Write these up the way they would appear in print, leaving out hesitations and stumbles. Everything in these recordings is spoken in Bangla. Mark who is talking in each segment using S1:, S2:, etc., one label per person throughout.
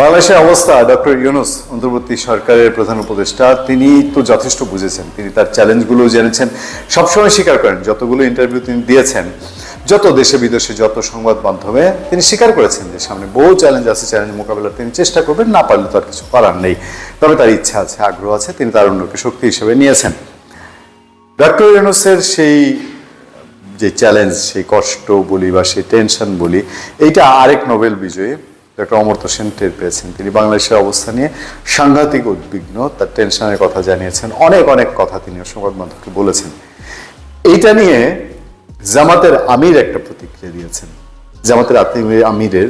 S1: বাংলাদেশের অবস্থা ডক্টর ইউনূস অন্তর্বর্তী সরকারের প্রধান উপদেষ্টা তিনি তো যথেষ্ট বুঝেছেন, তিনি তার চ্যালেঞ্জগুলো জেনেছেন, সবসময় স্বীকার করেন। যতগুলো ইন্টারভিউ তিনি দিয়েছেন, যত দেশে বিদেশে যত সংবাদ মাধ্যমে তিনি স্বীকার করেছেন যে সামনে বহু চ্যালেঞ্জ আছে, চ্যালেঞ্জ মোকাবেলার তিনি চেষ্টা করবেন, না পারলে তার কিছু করার নেই। তবে তার ইচ্ছা আছে, আগ্রহ আছে, তিনি তার অন্যকে শক্তি হিসেবে নিয়েছেন। ডক্টর ইউনূসের সেই যে চ্যালেঞ্জ, সেই কষ্ট বলি বা সেই টেনশন বলি, এইটা আরেক নোবেল বিজয়ী ডক্টর অমর্ত্য সেন টের পেয়েছেন। তিনি বাংলাদেশের অবস্থা নিয়ে সাংঘাতিক উদ্বিগ্ন, তার টেনশনের কথা জানিয়েছেন, অনেক অনেক কথা তিনি সংবাদ মাধ্যমকে বলেছেন। এইটা নিয়ে জামাতের আমির একটা প্রতিক্রিয়া দিয়েছেন। জামাতের আমিরের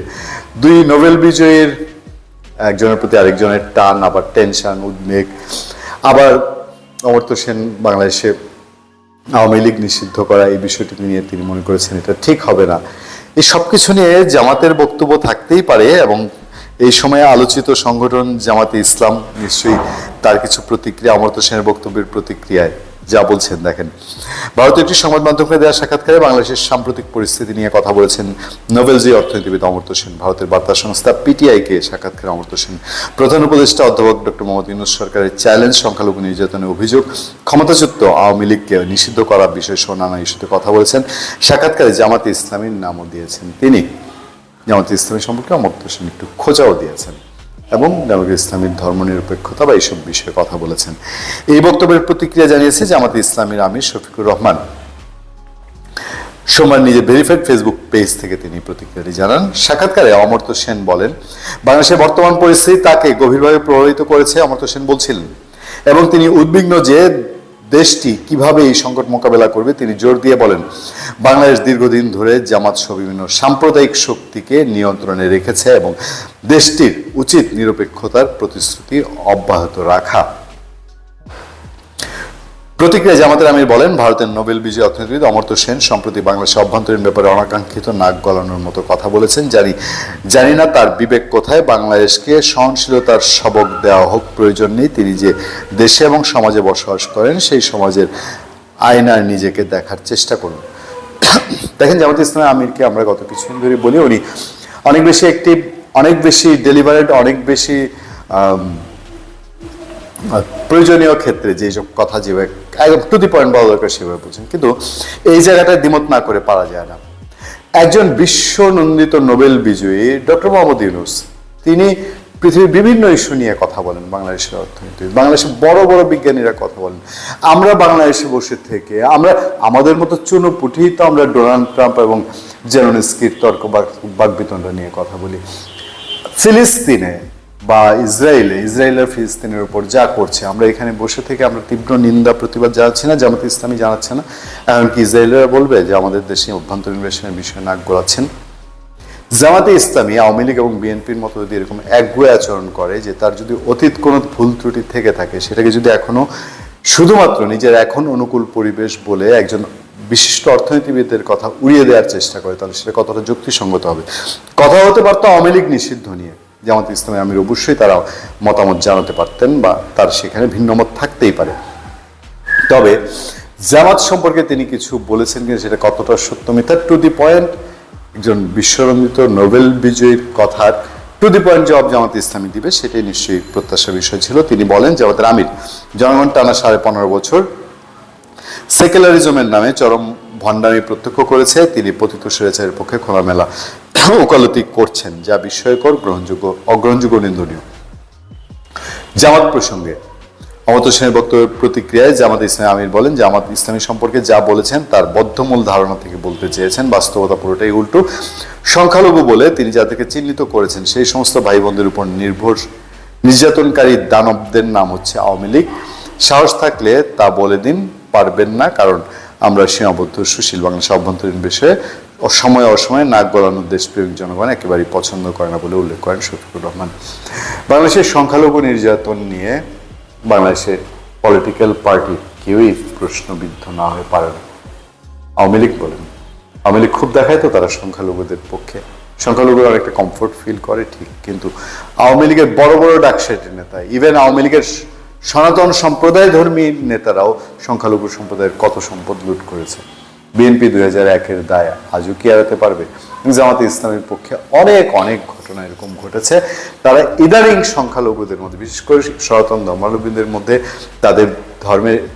S1: দুই নোবেল বিজয়ীর একজনের প্রতি আরেকজনের টান, আবার টেনশন, উদ্বেগ, আবার অমর্ত্য সেন বাংলাদেশে আওয়ামী লীগ নিষিদ্ধ করা, এই বিষয়টি নিয়ে তিনি মনে করেছেন এটা ঠিক হবে না। এই সব কিছু নিয়ে জামাতের বক্তব্য থাকতেই পারে, এবং এই সময়ে আলোচিত সংগঠন জামাতে ইসলাম নিশ্চয়ই তার কিছু প্রতিক্রিয়া অমর্ত্য সেনের বক্তব্যের প্রতিক্রিয়ায় যা বলছেন দেখেন। ভারতীয় একটি সংবাদ মাধ্যমকে দেওয়া সাক্ষাৎকারে বাংলাদেশের সাম্প্রতিক পরিস্থিতি নিয়ে কথা বলেছেন নোবেলজয়ী অর্থনীতিবিদ অমর্ত্য সেন। ভারতের বার্তা সংস্থা পিটিআইকে সাক্ষাৎকারে অমর্ত্য সেন প্রধান উপদেষ্টা অধ্যাপক ডক্টর মোহাম্মদ ইউনূস সরকারের চ্যালেঞ্জ, সংখ্যালঘু নির্যাতনের অভিযোগ, ক্ষমতাচ্যুত আওয়ামী লীগকে নিষিদ্ধ করার বিষয়ে সহ নানা ইস্যুতে কথা বলেছেন। সাক্ষাৎকারে জামাতে ইসলামীর নামও দিয়েছেন তিনি। জামাতে ইসলামী সম্পর্কে অমর্ত্য সেন একটু খোঁজাও দিয়েছেন এবং জামাতে ইসলামীর ধর্মনিরপেক্ষতা বা এইসব বিষয়ে কথা বলেছেন। এই বক্তব্যের প্রতিক্রিয়া জানিয়েছে জামাতে ইসলামীর আমির শফিকুর রহমান। সোমবার নিজের ভেরিফাইড ফেসবুক পেজ থেকে তিনি প্রতিক্রিয়াটি জানান। সাক্ষাৎকারে অমর্ত্য সেন বলেন, বাংলাদেশের বর্তমান পরিস্থিতি তাকে গভীরভাবে প্রভাবিত করেছে, অমর্ত্য সেন বলছিলেন, এবং তিনি উদ্বিগ্ন যে দেশটি কিভাবে এই সংকট মোকাবেলা করবে। তিনি জোর দিয়ে বলেন, বাংলাদেশ দীর্ঘদিন ধরে জামাত সহ বিভিন্ন সাম্প্রদায়িক শক্তিকে নিয়ন্ত্রণে রেখেছে এবং দেশটির উচিত নিরপেক্ষতার প্রতিশ্রুতি অব্যাহত রাখা। প্রতিক্রিয়া জামাতের আমির বলেন, ভারতের নোবেল বিজয়ী অর্থনীতিবিদ অমর্ত্য সেন সম্প্রতি বাংলাদেশের অভ্যন্তরীণ ব্যাপারে অনাকাঙ্ক্ষিত নাক গলানোর মতো কথা বলেছেন। জানি না তার বিবেক কোথায়। বাংলাদেশকে সহনশীলতার সবক দেওয়া হোক, প্রয়োজন নেই। তিনি যে দেশে এবং সমাজে বসবাস করেন সেই সমাজের আয়নায় নিজেকে দেখার চেষ্টা করুন। দেখেন, জামাত ইসলামের আমিরকে আমরা গত কিছুদিন ধরে বলি, উনি অনেক বেশি অ্যাক্টিভ, অনেক বেশি ডেলিভারেট, অনেক বেশি প্রয়োজনীয় ক্ষেত্রে যেসব কথা যেভাবে একদম টু দি পয়েন্ট বলা দরকার সেভাবে বলছেন, কিন্তু এই জায়গাটায় দ্বিমত না করে পারা যায় না। একজন বিশ্বনন্দিত নোবেল বিজয়ী ডক্টর মোহাম্মদ ইউনূস, তিনি পৃথিবীর বিভিন্ন ইস্যু নিয়ে কথা বলেন। বাংলাদেশের অর্থনীতি, বাংলাদেশের বড় বড় বিজ্ঞানীরা কথা বলেন। আমরা বাংলাদেশে বসে থেকে আমরা আমাদের মতো চুনোপুটি তো আমরা ডোনাল্ড ট্রাম্প এবং জেলেনস্কির তর্ক বাকবিতণ্ডা নিয়ে কথা বলি। ফিলিস্তিনে বা ইসরায়েলের ফিলিস্তিনের উপর যা করছে, আমরা এখানে বসে থেকে আমরা তীব্র নিন্দা প্রতিবাদ জানাচ্ছি না, জামাতে ইসলামী জানাচ্ছে না। এমনকি ইসরায়েলরা বলবে যে আমাদের দেশে অভ্যন্তরীণ বিষয়ে নাক গলাচ্ছেন। জামাতে ইসলামী আওয়ামী লীগ এবং বিএনপির মতো যদি এরকম একগুঁয়ে আচরণ করে, যে তার যদি অতীত কোনো ভুল ত্রুটি থেকে থাকে, সেটাকে যদি এখনো শুধুমাত্র নিজের এখন অনুকূল পরিবেশ বলে একজন বিশিষ্ট অর্থনীতিবিদের কথা উড়িয়ে দেওয়ার চেষ্টা করে, তাহলে সেটা কতটা যুক্তিসঙ্গত হবে। কথা হতে পারতো আওয়ামী লীগ নিষিদ্ধ নিয়ে, জামাত ইসলামী আমির অবশ্যই তারা মতামত জানাতে পারতেন বা তার সেখানে ভিন্ন মত থাকতেই পারে। তবে জামাত সম্পর্কে তিনি কিছু বলেছেন কিনা সেটা কতটা সত্য মিথ্যা, টু দি পয়েন্ট একজন বিশ্বরঞ্জিত নোবেল বিজয়ীর কথার টু দি পয়েন্ট জবাব জামাত ইসলামী দিবে, সেটাই নিশ্চয়ই প্রত্যাশার বিষয় ছিল। তিনি বলেন, জামাতের আমির জনগণ টানা 15.5 বছর সেকুলারিজমের নামে চরম ভণ্ডামি প্রত্যক্ষ করেছে। তিনি পতিত স্বৈরাচারের পক্ষে খোলামেলা ওকালতি করছেন, যা বিস্ময়কর, অগ্রহণযোগ্য, নিন্দনীয়। জামাত প্রসঙ্গে অমর্ত্য সেনের বক্তব্যের প্রতিক্রিয়ায় জামাত ইসলামী আমির বলেন, জামাত ইসলামী সম্পর্কে যা বলেছেন তার বদ্ধমূল ধারণা থেকে বলতে চেয়েছেন, বাস্তবতা পুরোটাই উল্টো। সংখ্যালঘু বলে তিনি যাদেরকে চিহ্নিত করেছেন সেই সমস্ত ভাই বোনদের উপর নির্যাতনকারী দানবদের নাম হচ্ছে আওয়ামী লীগ। সাহস থাকলে তা বলে দিন, পারবেন না, কারণ আমরা সীমাবদ্ধ সুশীল। বাংলাদেশের অভ্যন্তরীণ বিষয়ে অসময়ে অসময়ে নাক গলানোর দেশপ্রেমিক জনগণ একেবারেই পছন্দ করে না বলে উল্লেখ করেন শফিকুর রহমান। বাংলাদেশের সংখ্যালঘু নির্যাতন নিয়ে বাংলাদেশের পলিটিক্যাল পার্টি কেউই প্রশ্নবিদ্ধ না হয়ে পারে না। আওয়ামী লীগ বলেন, আওয়ামী লীগ খুব দেখায় তো তারা সংখ্যালঘুদের পক্ষে, সংখ্যালঘুরা অনেকটা কমফোর্ট ফিল করে ঠিক, কিন্তু আওয়ামী লীগের বড় বড় ডাকসাইটের নেতা, ইভেন আওয়ামী লীগের সনাতন সম্প্রদায় ধর্মী নেতারাও সংখ্যালঘু সম্প্রদায়ের কত সম্পদ লুট করেছে। বিএনপি 2001-এর দায় আজও কি এড়াতে পারবে? জামাতে ইসলামের পক্ষে অনেক অনেক ঘটনা এরকম ঘটেছে। তারা ইদানিং সংখ্যালঘুদের মধ্যে, বিশেষ করে সনাতন ধর্মাবলম্বীদের মধ্যে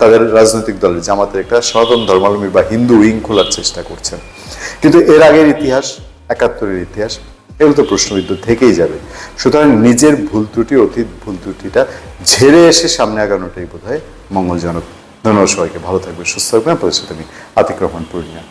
S1: তাদের রাজনৈতিক দলের জামাতের একটা সনাতন ধর্মাবলম্বী বা হিন্দু উইং খোলার চেষ্টা করছেন। কিন্তু এর আগের ইতিহাস, 71-এর ইতিহাস, এগুলো তো প্রশ্নবিদ্ধ থেকেই যাবে। সুতরাং নিজের ভুল ত্রুটি, অতীত ভুল ত্রুটিটা ঝেড়ে এসে সামনে আগানোটাই বোধ হয় মঙ্গলজনক। ধন্যবাদ সবাইকে, ভালো থাকবে, সুস্থ থাকবেন। আপনাদের সাথে আমি আতিক রহমান পূর্ণিয়া।